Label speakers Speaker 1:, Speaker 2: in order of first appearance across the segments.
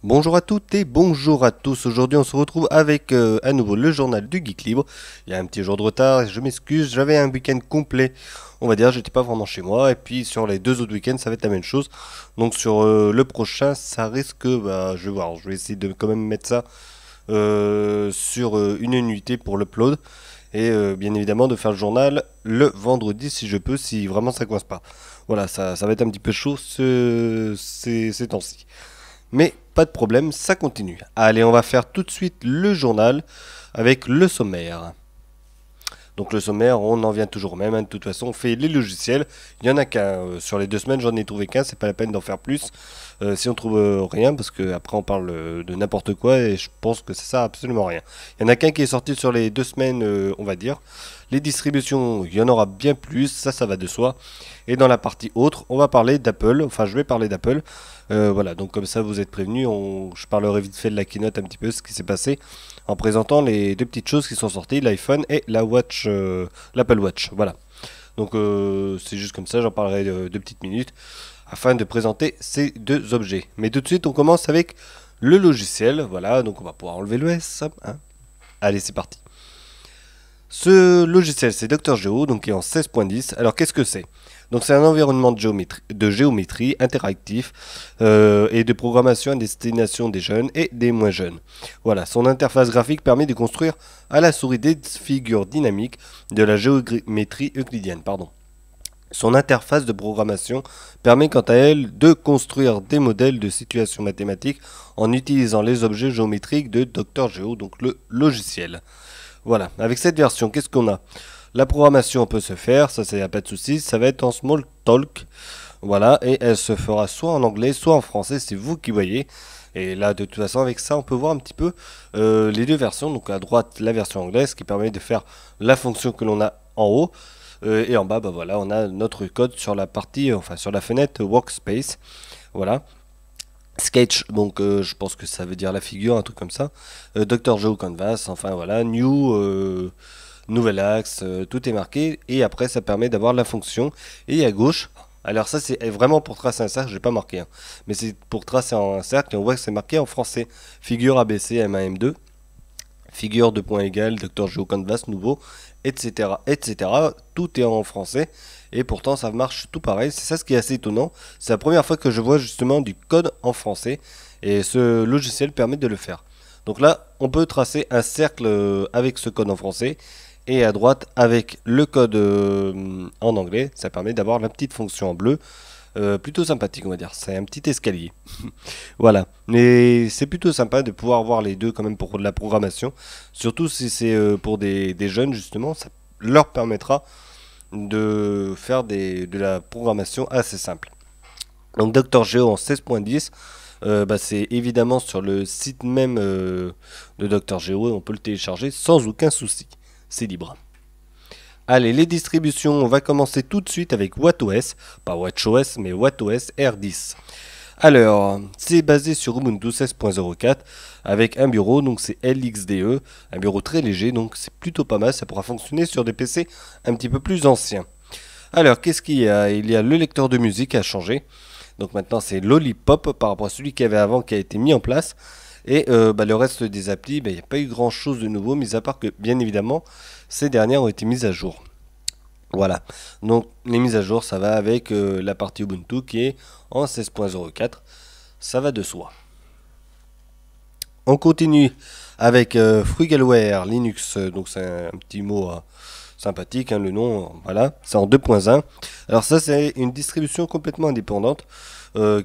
Speaker 1: Bonjour à toutes et bonjour à tous. Aujourd'hui, on se retrouve avec à nouveau le journal du Geek Libre. Il y a un petit jour de retard, je m'excuse, j'avais un week-end complet. On va dire, j'étais pas vraiment chez moi. Et puis sur les deux autres week-ends, ça va être la même chose. Donc sur le prochain, ça risque, je vais voir, je vais essayer de quand même mettre ça sur une nuitée pour l'upload. Et bien évidemment de faire le journal le vendredi si je peux, si vraiment ça coince pas. Voilà, ça va être un petit peu chaud ces temps-ci. Mais pas de problème, ça continue. Allez, on va faire tout de suite le journal avec le sommaire. Donc le sommaire, on en vient toujours au même, hein. De toute façon, on fait les logiciels. Il y en a qu'un. Sur les 2 semaines, j'en ai trouvé qu'un. C'est pas la peine d'en faire plus. Si on trouve rien, parce que après on parle de n'importe quoi et je pense que ça sert à absolument rien. Il y en a qu'un qui est sorti sur les 2 semaines, on va dire. Les distributions, il y en aura bien plus. Ça va de soi. Et dans la partie autre, on va parler d'Apple. Enfin, je vais parler d'Apple. Voilà, donc comme ça vous êtes prévenus, je parlerai vite fait de la keynote un petit peu, ce qui s'est passé, en présentant les deux petites choses qui sont sorties, l'iPhone et l'Apple Watch. Voilà. Donc c'est juste comme ça, j'en parlerai de 2 petites minutes afin de présenter ces deux objets. Mais tout de suite, on commence avec le logiciel. Voilà, donc on va pouvoir enlever le S, hein. Allez, c'est parti. Ce logiciel, c'est Dr Geo, donc qui est en 16.10. Alors, qu'est-ce que c'est? Donc, c'est un environnement de géométrie interactif et de programmation à destination des jeunes et des moins jeunes. Voilà, son interface graphique permet de construire à la souris des figures dynamiques de la géométrie euclidienne. Pardon. Son interface de programmation permet quant à elle de construire des modèles de situations mathématiques en utilisant les objets géométriques de Dr Geo, donc le logiciel. Voilà, avec cette version, qu'est-ce qu'on a? La programmation peut se faire, ça c'est pas de souci, ça va être en small talk. Voilà, et elle se fera soit en anglais, soit en français, c'est vous qui voyez. Et là, de toute façon, avec ça, on peut voir un petit peu les deux versions. Donc à droite, la version anglaise qui permet de faire la fonction que l'on a en haut. Et en bas, voilà, on a notre code sur la partie, enfin sur la fenêtre Workspace. Voilà. Sketch, donc je pense que ça veut dire la figure, un truc comme ça. Dr. Joe Canvas, enfin voilà, nouvel axe, tout est marqué. Et après, ça permet d'avoir la fonction. Et à gauche, alors ça c'est vraiment pour tracer un cercle, j'ai pas marqué, hein. Mais c'est pour tracer un cercle et on voit que c'est marqué en français. Figure ABC M1 M2, figure de point égal, Dr. Joe Canvas nouveau, etc. etc. Tout est en français. Et pourtant ça marche tout pareil, c'est ça ce qui est assez étonnant. C'est la première fois que je vois justement du code en français et ce logiciel permet de le faire. Donc là, on peut tracer un cercle avec ce code en français et à droite avec le code en anglais. Ça permet d'avoir la petite fonction en bleu. Plutôt sympathique, on va dire. C'est un petit escalier. Voilà. Mais c'est plutôt sympa de pouvoir voir les deux quand même pour de la programmation. Surtout si c'est pour des jeunes justement, ça leur permettra de faire de la programmation assez simple. Donc Dr Geo en 16.10, c'est évidemment sur le site même de Dr Geo et on peut le télécharger sans aucun souci. C'est libre. Allez, les distributions, on va commencer tout de suite avec WatchOS, pas WatchOS mais WatchOS R10. Alors, c'est basé sur Ubuntu 16.04 avec un bureau, donc c'est LXDE, un bureau très léger, donc c'est plutôt pas mal, ça pourra fonctionner sur des PC un petit peu plus anciens. Alors, qu'est-ce qu'il y a? Il y a le lecteur de musique à changer, donc maintenant c'est Lollipop par rapport à celui qu'il y avait avant qui a été mis en place. Et le reste des applis, il n'y a pas eu grand chose de nouveau, mis à part que bien évidemment, ces dernières ont été mises à jour. Voilà, donc les mises à jour, ça va avec la partie Ubuntu qui est en 16.04, ça va de soi. On continue avec Frugalware Linux, donc c'est un petit mot sympathique, hein, le nom, voilà, c'est en 2.1. Alors ça c'est une distribution complètement indépendante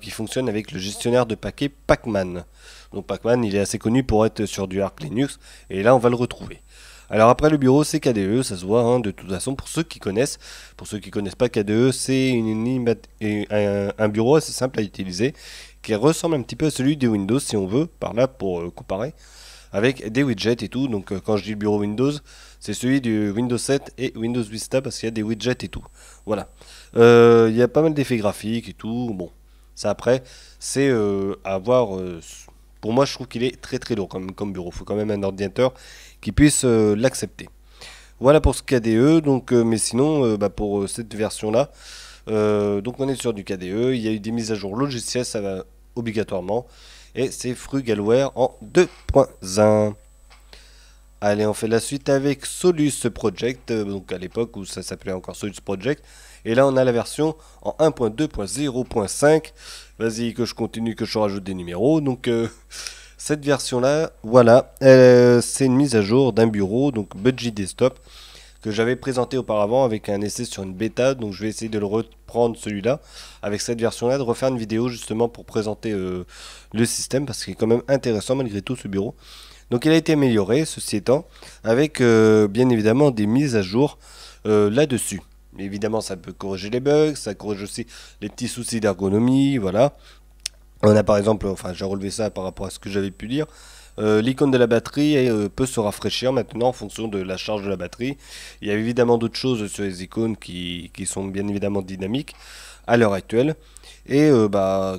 Speaker 1: qui fonctionne avec le gestionnaire de paquets Pacman. Donc Pacman il est assez connu pour être sur du Arch Linux et là on va le retrouver. Alors après le bureau c'est KDE, ça se voit hein, de toute façon pour ceux qui connaissent. Pour ceux qui connaissent pas KDE, c'est un bureau assez simple à utiliser qui ressemble un petit peu à celui des Windows si on veut, par là pour comparer, avec des widgets et tout. Donc quand je dis le bureau Windows, c'est celui du Windows 7 et Windows Vista parce qu'il y a des widgets et tout. Voilà. Il y a pas mal d'effets graphiques et tout. Bon, ça après, c'est à voir. Pour moi, je trouve qu'il est très très lourd comme bureau. Il faut quand même un ordinateur qui puisse l'accepter. Voilà pour ce KDE. Donc, mais sinon, pour cette version-là, donc on est sur du KDE. Il y a eu des mises à jour logicielles. Ça va obligatoirement. Et c'est Frugalware en 2.1. Allez, on fait la suite avec Solus Project, donc à l'époque où ça s'appelait encore Solus Project. Et là, on a la version en 1.2.0.5. Vas-y, que je continue, que je rajoute des numéros. Donc, cette version-là, voilà, c'est une mise à jour d'un bureau, donc Budgie Desktop, que j'avais présenté auparavant avec un essai sur une bêta. Donc, je vais essayer de le reprendre celui-là, avec cette version-là, de refaire une vidéo justement pour présenter le système, parce qu'il est quand même intéressant malgré tout ce bureau. Donc il a été amélioré, ceci étant, avec bien évidemment des mises à jour là-dessus. Évidemment, ça peut corriger les bugs, ça corrige aussi les petits soucis d'ergonomie, voilà. On a par exemple, enfin j'ai relevé ça par rapport à ce que j'avais pu lire, l'icône de la batterie peut se rafraîchir maintenant en fonction de la charge de la batterie. Il y a évidemment d'autres choses sur les icônes qui sont bien évidemment dynamiques à l'heure actuelle. Et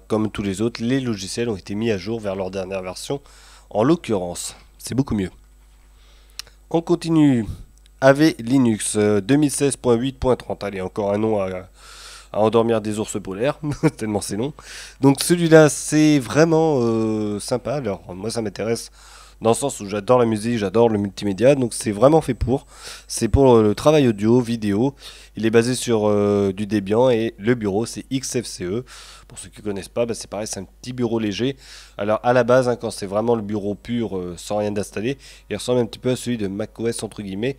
Speaker 1: comme tous les autres, les logiciels ont été mis à jour vers leur dernière version. En l'occurrence, c'est beaucoup mieux. On continue avec Linux 2016.8.30. Allez, encore un nom à endormir des ours polaires, tellement c'est long. Donc celui-là, c'est vraiment sympa. Alors, moi, ça m'intéresse dans le sens où j'adore la musique, j'adore le multimédia, donc c'est vraiment fait pour. C'est pour le travail audio, vidéo. Il est basé sur du Debian et le bureau c'est XFCE. Pour ceux qui ne connaissent pas, c'est pareil, c'est un petit bureau léger. Alors à la base, quand c'est vraiment le bureau pur, sans rien d'installé, il ressemble un petit peu à celui de macOS entre guillemets,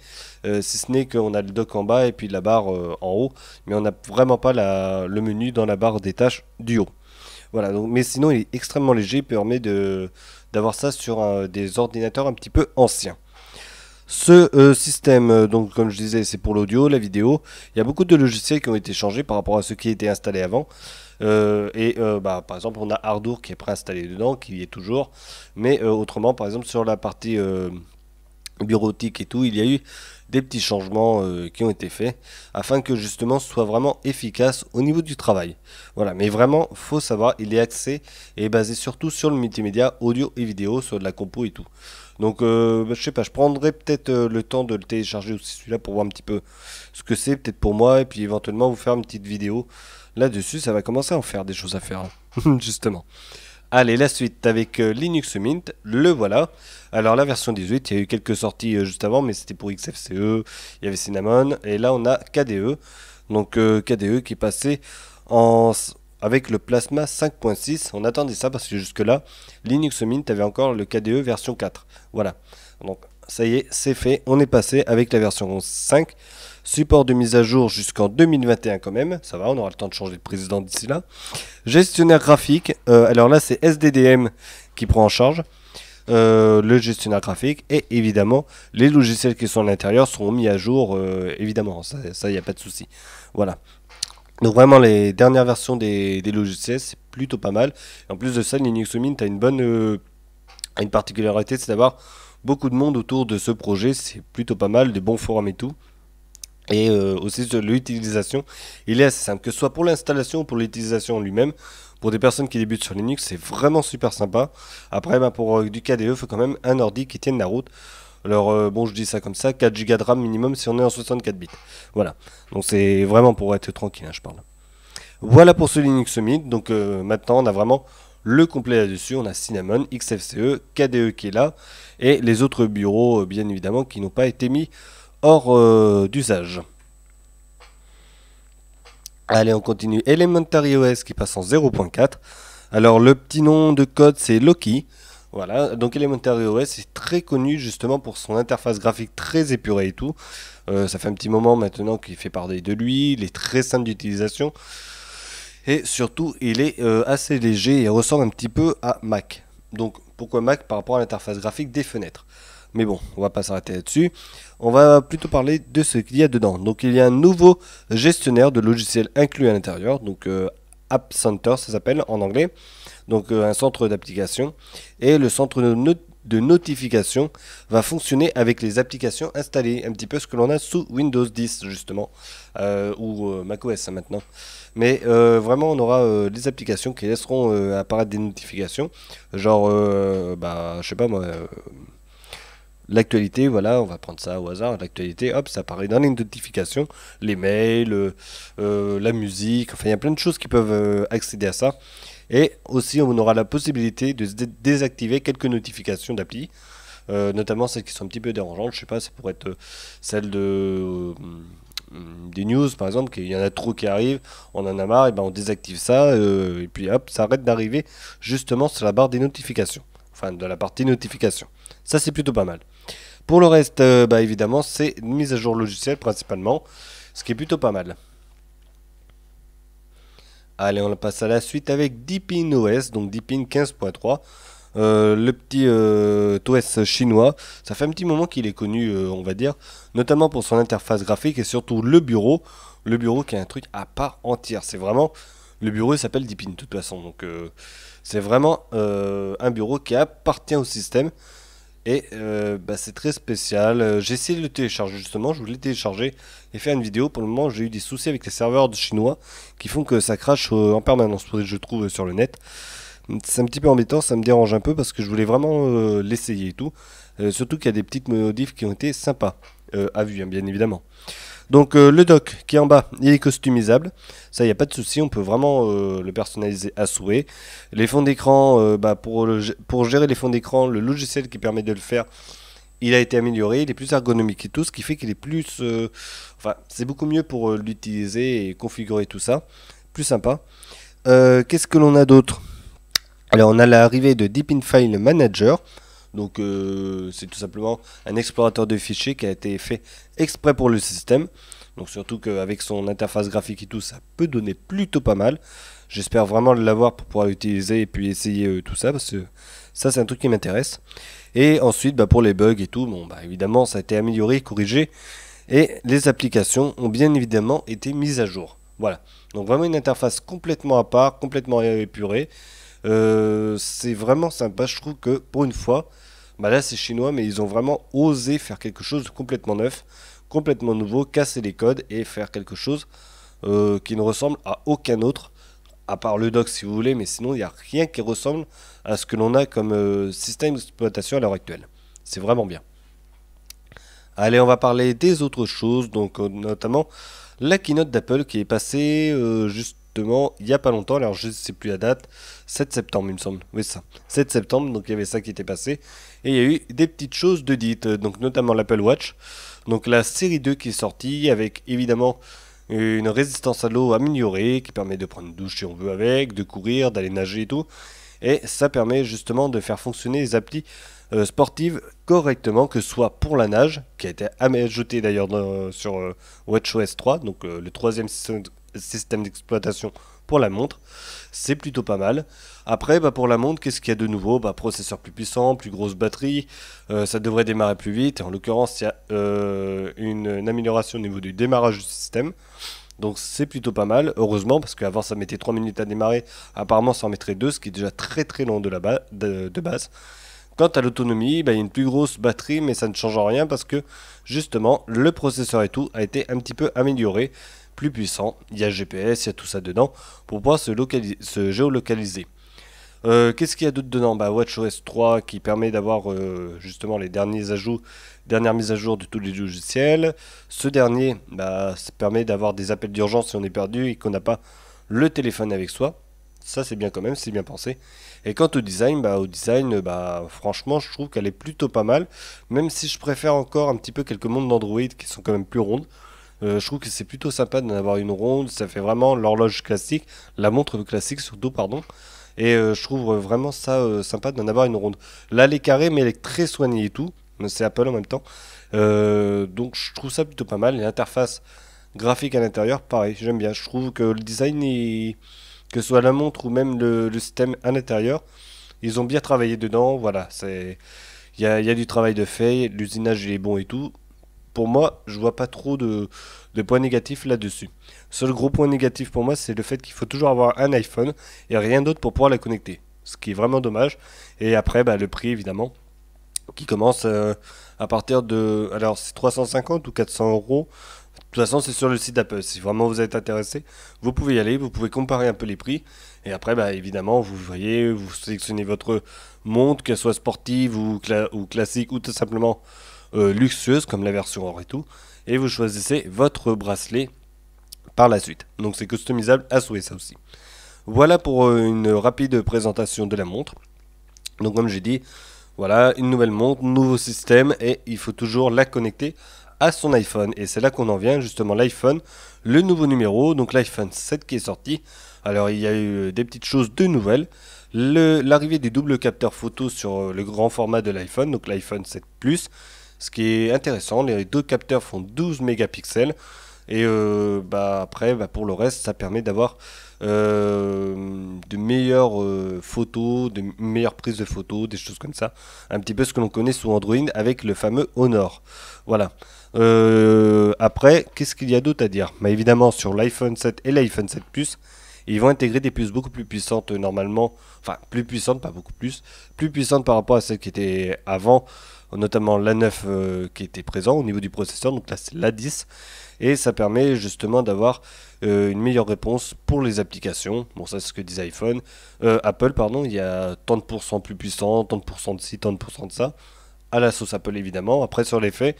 Speaker 1: si ce n'est qu'on a le dock en bas et puis la barre en haut, mais on n'a vraiment pas le menu dans la barre des tâches du haut. Voilà, donc, mais sinon il est extrêmement léger, il permet d'avoir ça sur des ordinateurs un petit peu anciens. Ce système, donc comme je disais, c'est pour l'audio, la vidéo. Il y a beaucoup de logiciels qui ont été changés par rapport à ceux qui étaient installés avant. Par exemple, on a Ardour qui est préinstallé dedans, qui y est toujours. Mais autrement, par exemple, sur la partie bureautique et tout, il y a eu des petits changements qui ont été faits afin que justement ce soit vraiment efficace au niveau du travail. Voilà, mais vraiment, faut savoir, il est axé et basé surtout sur le multimédia audio et vidéo, sur de la compo et tout. Donc, je sais pas, je prendrai peut-être le temps de le télécharger aussi celui-là pour voir un petit peu ce que c'est, peut-être pour moi, et puis éventuellement vous faire une petite vidéo là-dessus. Ça va commencer à en faire des choses à faire, hein, justement. Allez, la suite avec Linux Mint, le voilà. Alors la version 18, il y a eu quelques sorties juste avant, mais c'était pour XFCE, il y avait Cinnamon, et là on a KDE. Donc KDE qui est passé avec le Plasma 5.6. On attendait ça parce que jusque-là, Linux Mint avait encore le KDE version 4. Voilà, donc ça y est, c'est fait, on est passé avec la version 5. Support de mise à jour jusqu'en 2021 quand même, ça va, on aura le temps de changer de président d'ici là. Gestionnaire graphique, alors là c'est SDDM qui prend en charge le gestionnaire graphique, et évidemment les logiciels qui sont à l'intérieur seront mis à jour, évidemment, ça y a pas de souci. Voilà. Donc vraiment les dernières versions des logiciels c'est plutôt pas mal. Et en plus de ça, Linux Mint a une particularité, c'est d'avoir beaucoup de monde autour de ce projet, c'est plutôt pas mal, des bons forums et tout. Et aussi sur l'utilisation, il est assez simple, que ce soit pour l'installation ou pour l'utilisation lui-même. Pour des personnes qui débutent sur Linux, c'est vraiment super sympa. Après, pour du KDE, il faut quand même un ordi qui tienne la route. Alors, bon, je dis ça comme ça, 4 Go de RAM minimum si on est en 64 bits. Voilà, donc c'est vraiment pour être tranquille, hein, je parle. Voilà pour ce Linux Mint, donc maintenant on a vraiment le complet là-dessus. On a Cinnamon, XFCE, KDE qui est là, et les autres bureaux, bien évidemment, qui n'ont pas été mis hors d'usage. Allez, on continue. Elementary OS qui passe en 0.4. Alors, le petit nom de code, c'est Loki. Voilà, donc Elementary OS est très connu justement pour son interface graphique très épurée et tout. Ça fait un petit moment maintenant qu'il fait parler de lui. Il est très simple d'utilisation. Et surtout, il est assez léger et ressemble un petit peu à Mac. Donc, pourquoi Mac par rapport à l'interface graphique des fenêtres? Mais bon, on va pas s'arrêter là-dessus. On va plutôt parler de ce qu'il y a dedans. Donc il y a un nouveau gestionnaire de logiciels inclus à l'intérieur. Donc App Center, ça s'appelle en anglais. Donc un centre d'application. Et le centre de notification va fonctionner avec les applications installées. Un petit peu ce que l'on a sous Windows 10 justement. Ou macOS maintenant. Mais vraiment on aura des applications qui laisseront apparaître des notifications. Genre, je sais pas moi... l'actualité, voilà, on va prendre ça au hasard, l'actualité, hop, ça apparaît dans les notifications, les mails, la musique, enfin il y a plein de choses qui peuvent accéder à ça. Et aussi, on aura la possibilité de désactiver quelques notifications d'appli, notamment celles qui sont un petit peu dérangeantes. Je sais pas, ça pourrait être celle de des news par exemple, qu'il y en a trop qui arrivent, on en a marre, et ben on désactive ça, et puis hop, ça arrête d'arriver justement sur la barre des notifications, enfin de la partie notification. Ça c'est plutôt pas mal. Pour le reste, bah évidemment, c'est une mise à jour logicielle principalement, ce qui est plutôt pas mal. Allez, on passe à la suite avec Deepin OS, donc Deepin 15.3. Le petit OS chinois, ça fait un petit moment qu'il est connu, on va dire, notamment pour son interface graphique et surtout le bureau qui est un truc à part entière. C'est vraiment, le bureau il s'appelle Deepin de toute façon, donc c'est vraiment un bureau qui appartient au système. Et bah, c'est très spécial. J'ai essayé de le télécharger justement, je voulais le télécharger et faire une vidéo. Pour le moment, j'ai eu des soucis avec les serveurs de chinois qui font que ça crache en permanence, je trouve, sur le net. C'est un petit peu embêtant, ça me dérange un peu parce que je voulais vraiment l'essayer et tout. Surtout qu'il y a des petites modifs qui ont été sympas à vue, hein, bien évidemment. Donc le dock qui est en bas, il est customisable. Ça, il n'y a pas de souci, on peut vraiment le personnaliser à souhait. Les fonds d'écran, bah, pour gérer les fonds d'écran, le logiciel qui permet de le faire, il a été amélioré, il est plus ergonomique et tout, ce qui fait qu'il est plus... enfin, c'est beaucoup mieux pour l'utiliser et configurer tout ça. Plus sympa. Qu'est-ce que l'on a d'autre? Alors, on a l'arrivée de Deepin File Manager. Donc, c'est tout simplement un explorateur de fichiers qui a été fait exprès pour le système. Donc, surtout qu'avec son interface graphique et tout, ça peut donner plutôt pas mal. J'espère vraiment l'avoir pour pouvoir l'utiliser et puis essayer tout ça, parce que ça, c'est un truc qui m'intéresse. Et ensuite, bah, pour les bugs et tout, bon, bah, évidemment, ça a été amélioré, corrigé. Et les applications ont bien évidemment été mises à jour. Voilà. Donc, vraiment une interface complètement à part, complètement épurée. C'est vraiment sympa, je trouve que pour une fois, bah là c'est chinois, mais ils ont vraiment osé faire quelque chose de complètement neuf, complètement nouveau, casser les codes et faire quelque chose qui ne ressemble à aucun autre, à part le dock si vous voulez, mais sinon il n'y a rien qui ressemble à ce que l'on a comme système d'exploitation à l'heure actuelle. C'est vraiment bien. Allez, on va parler des autres choses, donc notamment la keynote d'Apple qui est passée justement il n'y a pas longtemps, alors je ne sais plus la date, 7 septembre il me semble, oui c'est ça, 7 septembre, donc il y avait ça qui était passé, et il y a eu des petites choses de dites, donc notamment l'Apple Watch, donc la série 2 qui est sortie, avec évidemment une résistance à l'eau améliorée, qui permet de prendre une douche si on veut avec, de courir, d'aller nager et tout, et ça permet justement de faire fonctionner les applis sportives correctement, que ce soit pour la nage, qui a été ajouté d'ailleurs sur WatchOS 3, donc le troisième système d'exploitation pour la montre. C'est plutôt pas mal. Après, bah, pour la montre, qu'est-ce qu'il y a de nouveau? Bah, processeur plus puissant, plus grosse batterie, ça devrait démarrer plus vite. Et en l'occurrence, il y a une amélioration au niveau du démarrage du système. Donc c'est plutôt pas mal, heureusement, parce qu'avant ça mettait 3 minutes à démarrer, apparemment ça en mettrait 2, ce qui est déjà très très long de base. Quant à l'autonomie, bah, il y a une plus grosse batterie, mais ça ne change rien parce que justement le processeur et tout a été un petit peu amélioré, plus puissant. Il y a GPS, il y a tout ça dedans pour pouvoir se géolocaliser. Qu'est-ce qu'il y a d'autre dedans? Bah, WatchOS 3 qui permet d'avoir justement les dernières mises à jour de tous les logiciels. Ce dernier, bah, ça permet d'avoir des appels d'urgence si on est perdu et qu'on n'a pas le téléphone avec soi. Ça c'est bien quand même, c'est bien pensé. Et quant au design, bah, franchement je trouve qu'elle est plutôt pas mal. Même si je préfère encore un petit peu quelques montres d'Android qui sont quand même plus rondes. Je trouve que c'est plutôt sympa d'en avoir une ronde, ça fait vraiment l'horloge classique, la montre classique surtout, pardon. Et je trouve vraiment ça sympa d'en avoir une ronde. Là, elle est carrée, mais elle est très soignée et tout. C'est Apple en même temps. Donc je trouve ça plutôt pas mal. L'interface graphique à l'intérieur, pareil, j'aime bien. Je trouve que le design, que ce soit la montre ou même le système à l'intérieur, ils ont bien travaillé dedans. Voilà, il y a du travail de fait, l'usinage il est bon et tout. Pour moi, je vois pas trop de points négatifs là-dessus. Seul gros point négatif pour moi, c'est le fait qu'il faut toujours avoir un iPhone et rien d'autre pour pouvoir la connecter. Ce qui est vraiment dommage. Et après, bah, le prix évidemment, qui commence à partir de... Alors, c'est 350 ou 400 euros. De toute façon, c'est sur le site d'Apple. Si vraiment vous êtes intéressé, vous pouvez y aller, vous pouvez comparer un peu les prix. Et après, bah, évidemment, vous voyez, vous sélectionnez votre montre, qu'elle soit sportive ou classique ou tout simplement luxueuse, comme la version or et tout. Et vous choisissez votre bracelet par la suite. Donc c'est customisable à souhait ça aussi. Voilà pour une rapide présentation de la montre. Donc comme j'ai dit, voilà, une nouvelle montre, nouveau système et il faut toujours la connecter à son iPhone. Et c'est là qu'on en vient, justement, l'iPhone, le nouveau numéro, donc l'iPhone 7 qui est sorti. Alors il y a eu des petites choses de nouvelles. L'arrivée du double capteur photo sur le grand format de l'iPhone, donc l'iPhone 7 Plus. Ce qui est intéressant, les deux capteurs font 12 mégapixels. Et après, pour le reste, ça permet d'avoir de meilleures photos, de meilleures prises de photos, des choses comme ça. Un petit peu ce que l'on connaît sous Android avec le fameux Honor. Voilà. Après, qu'est-ce qu'il y a d'autre à dire? Bah, évidemment, sur l'iPhone 7 et l'iPhone 7 Plus, ils vont intégrer des puces beaucoup plus puissantes normalement. Enfin, plus puissantes, pas beaucoup plus. Plus puissantes par rapport à celles qui étaient avant, notamment l'A9 qui était présent au niveau du processeur. Donc là, c'est l'A10. Et ça permet justement d'avoir une meilleure réponse pour les applications. Bon, ça c'est ce que disait Apple, pardon, il y a tant de pourcents plus puissant, tant de pourcents de ci, tant de pourcents de ça. À la sauce Apple évidemment. Après sur les faits,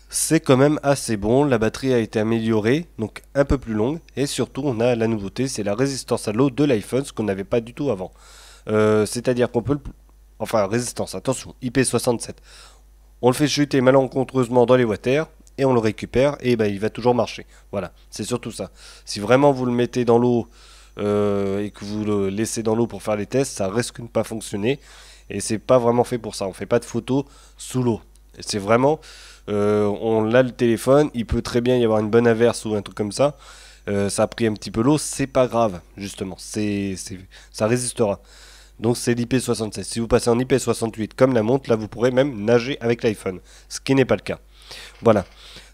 Speaker 1: c'est quand même assez bon. La batterie a été améliorée, donc un peu plus longue. Et surtout, on a la nouveauté, c'est la résistance à l'eau de l'iPhone, ce qu'on n'avait pas du tout avant. C'est-à-dire qu'on peut enfin, résistance, attention, IP67. On le fait chuter malencontreusement dans les water et on le récupère et ben, il va toujours marcher. Voilà, c'est surtout ça. Si vraiment vous le mettez dans l'eau et que vous le laissez dans l'eau pour faire les tests, ça risque de ne pas fonctionner et c'est pas vraiment fait pour ça. On fait pas de photos sous l'eau. C'est vraiment, on a le téléphone, il peut très bien y avoir une bonne averse ou un truc comme ça. Ça a pris un petit peu l'eau, c'est pas grave, justement, ça résistera. Donc c'est l'IP67. Si vous passez en IP68 comme la montre, là vous pourrez même nager avec l'iPhone, ce qui n'est pas le cas. Voilà.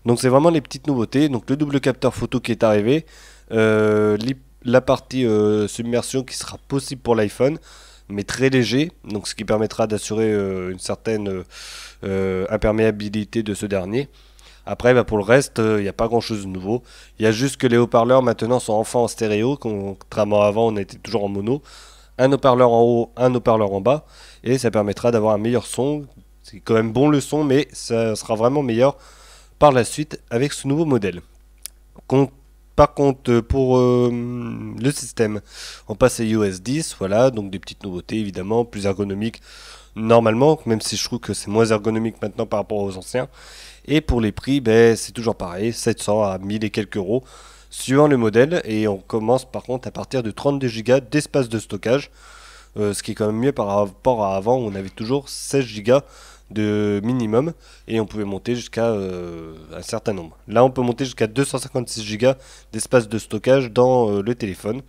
Speaker 1: Donc c'est vraiment les petites nouveautés. Donc le double capteur photo qui est arrivé, la partie submersion qui sera possible pour l'iPhone, mais très léger, donc ce qui permettra d'assurer une certaine imperméabilité de ce dernier. Après, pour le reste, il n'y a pas grand chose de nouveau. Il y a juste que les haut-parleurs maintenant sont enfin en stéréo, contrairement à avant, on était toujours en mono. Un haut-parleur en haut, un haut-parleur en bas, et ça permettra d'avoir un meilleur son. C'est quand même bon le son, mais ça sera vraiment meilleur par la suite avec ce nouveau modèle. Par contre, pour le système, on passe à iOS 10, voilà, donc des petites nouveautés évidemment, plus ergonomiques normalement, même si je trouve que c'est moins ergonomique maintenant par rapport aux anciens. Et pour les prix, ben, c'est toujours pareil, 700 à 1000 et quelques euros, suivant le modèle. Et on commence par contre à partir de 32 Go d'espace de stockage, ce qui est quand même mieux par rapport à avant où on avait toujours 16 Go de minimum et on pouvait monter jusqu'à un certain nombre. Là, on peut monter jusqu'à 256 Go d'espace de stockage dans le téléphone.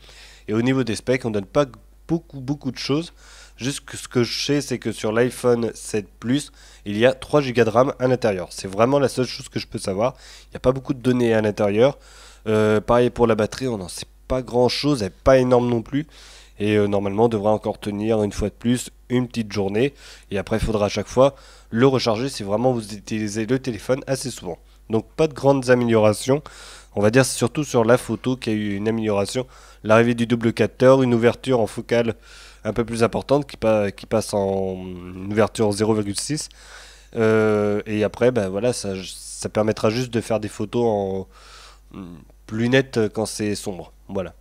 Speaker 1: Et au niveau des specs, on donne pas beaucoup de choses. Juste que ce que je sais, c'est que sur l'iPhone 7 Plus, il y a 3 Go de RAM à l'intérieur. C'est vraiment la seule chose que je peux savoir. Il n'y a pas beaucoup de données à l'intérieur. Pareil pour la batterie, on n'en sait pas grand chose, elle n'est pas énorme non plus. Et normalement, on devrait encore tenir une fois de plus une petite journée. Et après, il faudra à chaque fois le recharger si vraiment vous utilisez le téléphone assez souvent. Donc pas de grandes améliorations. On va dire surtout sur la photo qu'il y a eu une amélioration. L'arrivée du double capteur, une ouverture en focale un peu plus importante qui passe en une ouverture 0,6. Et après, voilà, ça permettra juste de faire des photos en plus nettes quand c'est sombre. Voilà.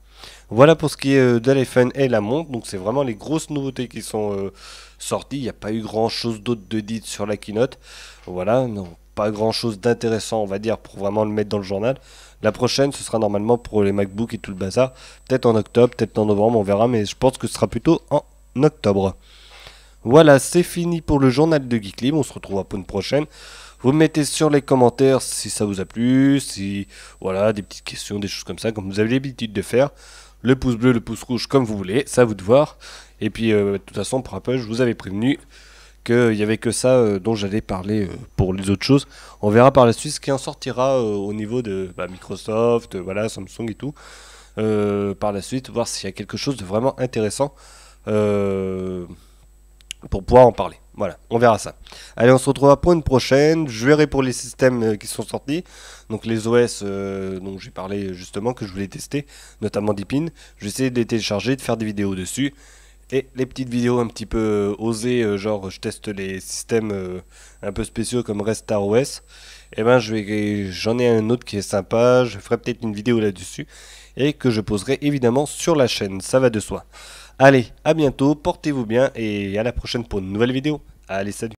Speaker 1: Voilà pour ce qui est de l'iPhone et la montre. Donc c'est vraiment les grosses nouveautés qui sont sorties. Il n'y a pas eu grand chose d'autre de dit sur la keynote. Voilà, non, pas grand chose d'intéressant on va dire pour vraiment le mettre dans le journal. La prochaine ce sera normalement pour les MacBook et tout le bazar. Peut-être en octobre, peut-être en novembre, on verra. Mais je pense que ce sera plutôt en octobre. Voilà, c'est fini pour le journal de Geekly. On se retrouvera pour une prochaine. Vous me mettez sur les commentaires si ça vous a plu, si voilà, des petites questions, des choses comme ça, comme vous avez l'habitude de faire. Le pouce bleu, le pouce rouge, comme vous voulez, ça à vous de voir. Et puis, de toute façon, pour Apple, je vous avais prévenu qu'il n'y avait que ça dont j'allais parler pour les autres choses. On verra par la suite ce qui en sortira au niveau de Microsoft, voilà, Samsung et tout. Par la suite, voir s'il y a quelque chose de vraiment intéressant pour pouvoir en parler. Voilà, on verra ça. Allez, on se retrouvera pour une prochaine. Je verrai pour les systèmes qui sont sortis. Donc les OS dont j'ai parlé justement, que je voulais tester, notamment Deepin. Je vais essayer de les télécharger, de faire des vidéos dessus. Et les petites vidéos un petit peu osées, genre je teste les systèmes un peu spéciaux comme Restar OS. Et ben j'en ai un autre qui est sympa, je ferai peut-être une vidéo là-dessus. et que je poserai évidemment sur la chaîne, ça va de soi. Allez, à bientôt, portez-vous bien et à la prochaine pour une nouvelle vidéo. Allez, salut!